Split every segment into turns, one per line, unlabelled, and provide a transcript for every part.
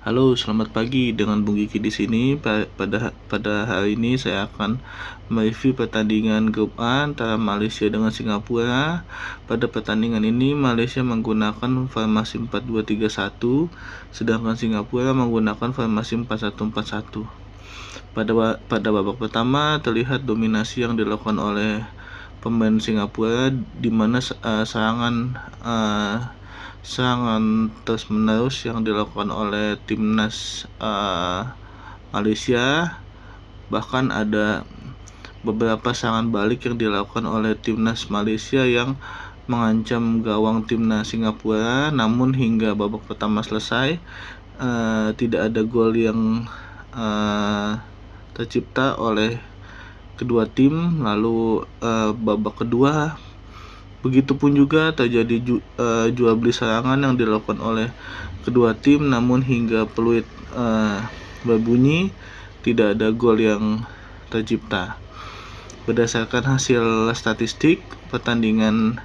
Halo, selamat pagi. Dengan Bung Gigi di sini. Pada hari ini saya akan mereview pertandingan grup A antara Malaysia dengan Singapura. Pada pertandingan ini Malaysia menggunakan formasi 4-2-3-1, sedangkan Singapura menggunakan formasi 4-1-4-1. Pada babak pertama terlihat dominasi yang dilakukan oleh pemain Singapura, di mana serangan terus-menerus yang dilakukan oleh timnas Malaysia. Bahkan ada beberapa serangan balik yang dilakukan oleh timnas Malaysia yang mengancam gawang timnas Singapura. Namun hingga babak pertama selesai, tidak ada gol yang tercipta oleh kedua tim. Lalu babak kedua begitupun juga terjadi jual beli serangan yang dilakukan oleh kedua tim, namun hingga peluit berbunyi tidak ada gol yang tercipta. Berdasarkan hasil statistik pertandingan,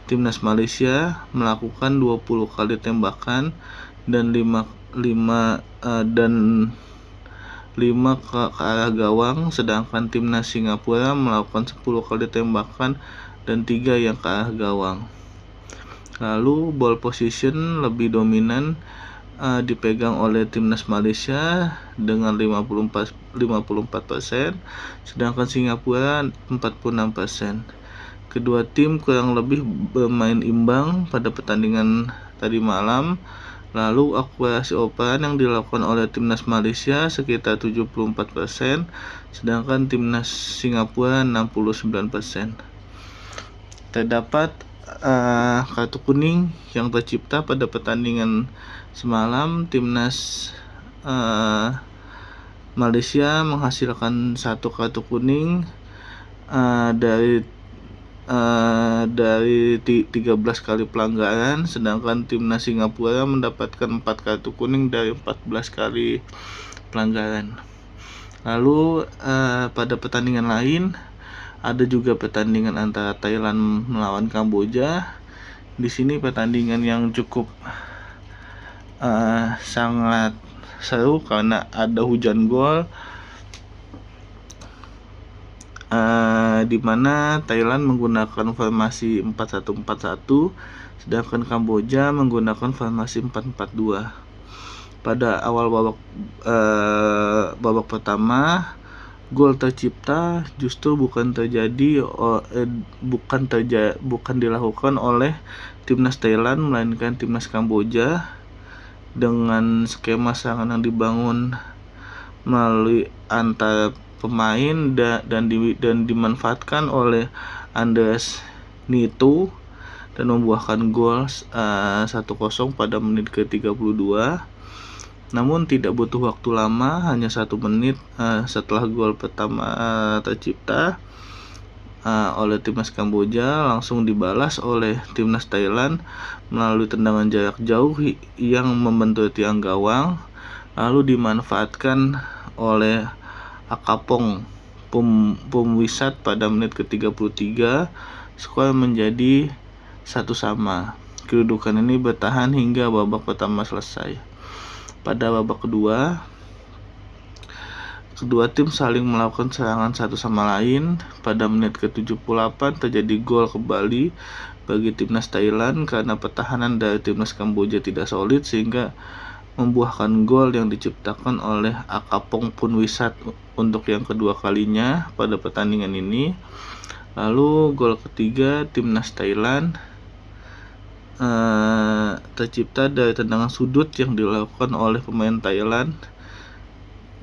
timnas Malaysia melakukan 20 kali tembakan dan 5 ke arah gawang, sedangkan timnas Singapura melakukan 10 kali tembakan dan 3 yang ke arah gawang. Lalu ball position lebih dominan dipegang oleh timnas Malaysia dengan 54%, sedangkan Singapura 46%. Kedua tim kurang lebih bermain imbang pada pertandingan tadi malam. Lalu akurasi operan yang dilakukan oleh timnas Malaysia sekitar 74%, sedangkan timnas Singapura 69%. Terdapat kartu kuning yang tercipta pada pertandingan semalam. Timnas Malaysia menghasilkan 1 kartu kuning dari 13 kali pelanggaran, sedangkan timnas Singapura mendapatkan 4 kartu kuning dari 14 kali pelanggaran. Lalu pada pertandingan lain ada juga pertandingan antara Thailand melawan Kamboja. Di sini pertandingan yang cukup sangat seru karena ada hujan gol, di mana Thailand menggunakan formasi 4-1-4-1, sedangkan Kamboja menggunakan formasi 4-4-2. Pada awal babak pertama, gol tercipta justru bukan dilakukan oleh timnas Thailand, melainkan timnas Kamboja dengan skema serangan yang dibangun melalui antar pemain dan dimanfaatkan oleh Andreas Nito dan membuahkan gol 1-0 pada menit ke-32. Namun tidak butuh waktu lama, hanya 1 menit setelah gol pertama tercipta oleh timnas Kamboja, langsung dibalas oleh timnas Thailand melalui tendangan jarak jauh yang membentur tiang gawang, lalu dimanfaatkan oleh Akapong Pumwisat pada menit ke-33. Skor menjadi 1-1. Kedudukan ini bertahan hingga babak pertama selesai. Pada babak kedua tim saling melakukan serangan satu sama lain. Pada menit ke-78 terjadi gol kembali bagi timnas Thailand karena pertahanan dari timnas Kamboja tidak solid, sehingga membuahkan gol yang diciptakan oleh Akapong Pumwisat untuk yang kedua kalinya pada pertandingan ini. Lalu gol ketiga timnas Thailand tercipta dari tendangan sudut yang dilakukan oleh pemain Thailand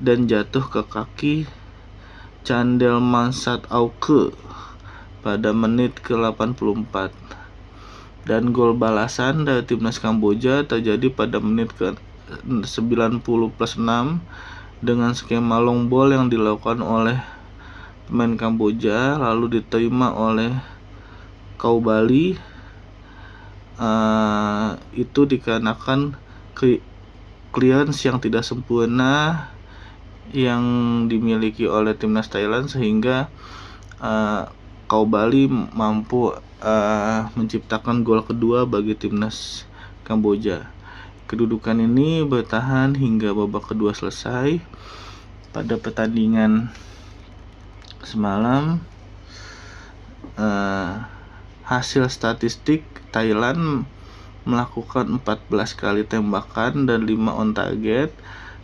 dan jatuh ke kaki Chandelmansatauke pada menit ke-84. Dan gol balasan dari timnas Kamboja terjadi pada menit ke-90+6 dengan skema long ball yang dilakukan oleh pemain Kamboja, lalu diterima oleh Kaubali. Itu dikarenakan clearance yang tidak sempurna yang dimiliki oleh timnas Thailand, sehingga Kaubali mampu menciptakan gol kedua bagi timnas Kamboja. Kedudukan ini bertahan hingga babak kedua selesai. Pada pertandingan semalam, hasil statistik Thailand melakukan 14 kali tembakan dan 5 on target,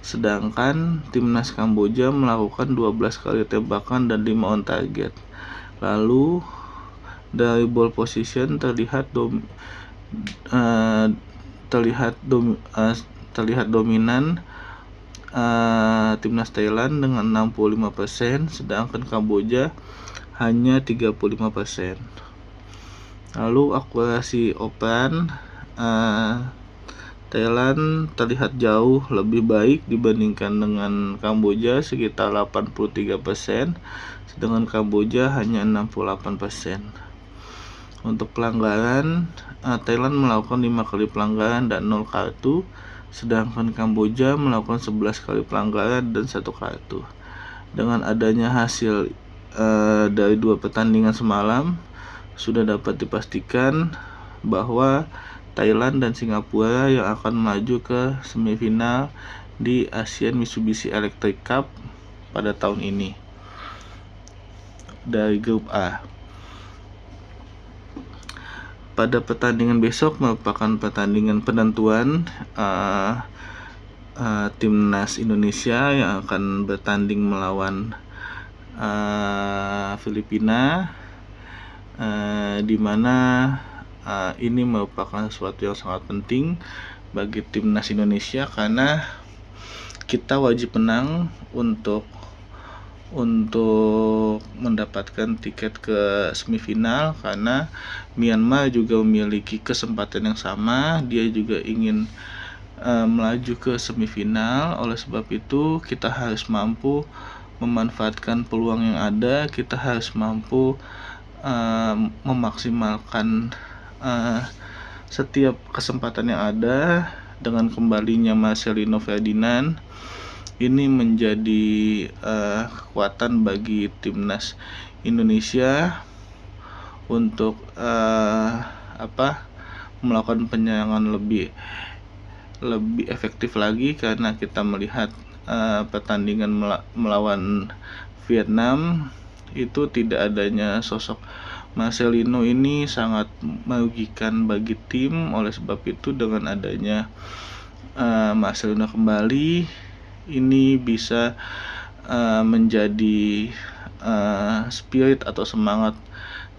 sedangkan timnas Kamboja melakukan 12 kali tembakan dan 5 on target. Lalu dari ball position terlihat dominan timnas Thailand dengan 65%, sedangkan Kamboja hanya 35%. Lalu akurasi open, Thailand terlihat jauh lebih baik dibandingkan dengan Kamboja sekitar 83%, sedangkan Kamboja hanya 68%. Untuk pelanggaran, Thailand melakukan 5 kali pelanggaran dan 0 kartu, sedangkan Kamboja melakukan 11 kali pelanggaran dan 1 kartu. Dengan adanya hasil dari 2 pertandingan semalam, sudah dapat dipastikan bahwa Thailand dan Singapura yang akan maju ke semifinal di Asian Mitsubishi Electric Cup pada tahun ini dari grup A. Pada pertandingan besok merupakan pertandingan penentuan timnas Indonesia yang akan bertanding melawan Filipina, di mana ini merupakan sesuatu yang sangat penting bagi timnas Indonesia karena kita wajib menang untuk mendapatkan tiket ke semifinal, karena Myanmar juga memiliki kesempatan yang sama, dia juga ingin melaju ke semifinal. Oleh sebab itu kita harus mampu memanfaatkan peluang yang ada, kita harus mampu memaksimalkan setiap kesempatan yang ada. Dengan kembalinya Marcelino Ferdinand, ini menjadi kekuatan bagi timnas Indonesia untuk melakukan penyerangan lebih efektif lagi, karena kita melihat pertandingan melawan Vietnam itu tidak adanya sosok Marcelino ini sangat merugikan bagi tim. Oleh sebab itu dengan adanya Marcelino kembali, ini bisa menjadi spirit atau semangat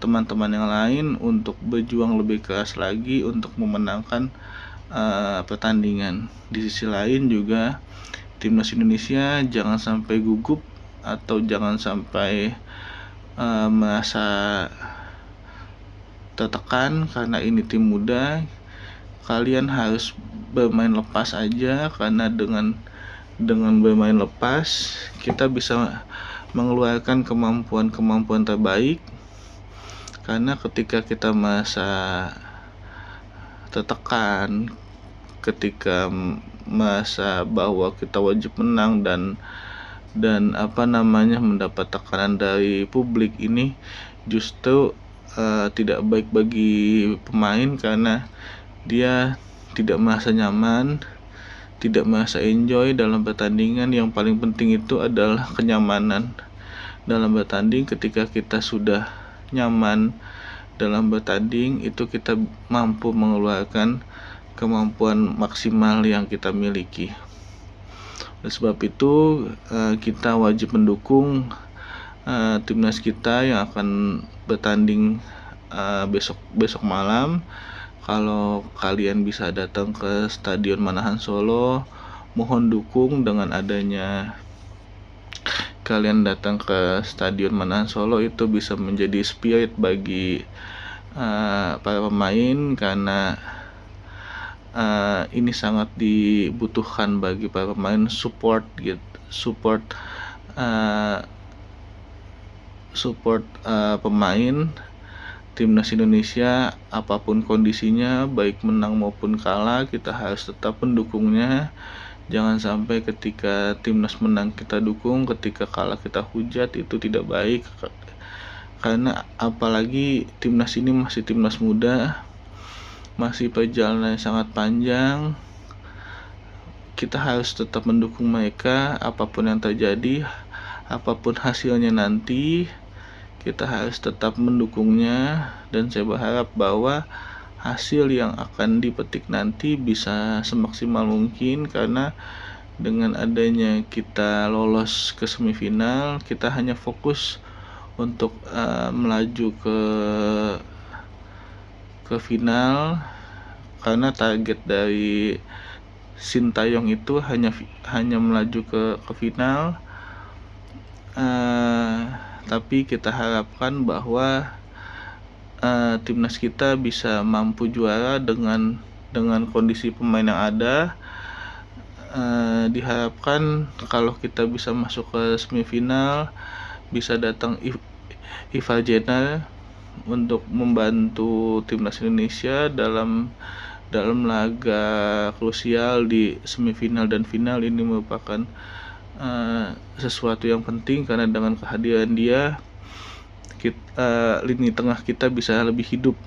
teman-teman yang lain untuk berjuang lebih keras lagi untuk memenangkan pertandingan. Di sisi lain juga timnas Indonesia jangan sampai gugup atau jangan sampai merasa tertekan, karena ini tim muda. Kalian harus bermain lepas aja, karena dengan bermain lepas kita bisa mengeluarkan kemampuan terbaik. Karena ketika kita merasa tertekan, ketika merasa bahwa kita wajib menang dan mendapat tekanan dari publik, ini justru tidak baik bagi pemain, karena dia tidak merasa nyaman, tidak merasa enjoy dalam pertandingan. Yang paling penting itu adalah kenyamanan dalam bertanding. Ketika kita sudah nyaman dalam bertanding, itu kita mampu mengeluarkan kemampuan maksimal yang kita miliki. Oleh sebab itu kita wajib mendukung timnas kita yang akan bertanding besok malam. Kalau kalian bisa datang ke Stadion Manahan Solo, mohon dukung. Dengan adanya kalian datang ke Stadion Manahan Solo, itu bisa menjadi spirit bagi para pemain, karena ini sangat dibutuhkan bagi para pemain. Support pemain timnas Indonesia apapun kondisinya, baik menang maupun kalah, kita harus tetap mendukungnya. Jangan sampai ketika timnas menang kita dukung, ketika kalah kita hujat. Itu tidak baik, karena apalagi timnas ini masih timnas muda, masih perjalanan yang sangat panjang. kita harus tetap mendukung mereka apapun yang terjadi, apapun hasilnya nanti. Kita harus tetap mendukungnya, dan saya berharap bahwa hasil yang akan dipetik nanti bisa semaksimal mungkin, karena dengan adanya kita lolos ke semifinal, kita hanya fokus untuk melaju ke final, karena target dari Sintayong itu hanya melaju ke final. Tapi kita harapkan bahwa timnas kita bisa mampu juara dengan kondisi pemain yang ada. Diharapkan kalau kita bisa masuk ke semifinal, bisa datang Ivar Jenner untuk membantu timnas Indonesia dalam laga krusial di semifinal dan final. Ini merupakan sesuatu yang penting, karena dengan kehadiran dia lini tengah kita bisa lebih hidup.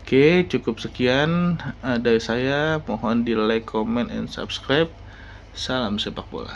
Oke, cukup sekian dari saya. Mohon di like, comment, and subscribe. Salam sepak bola.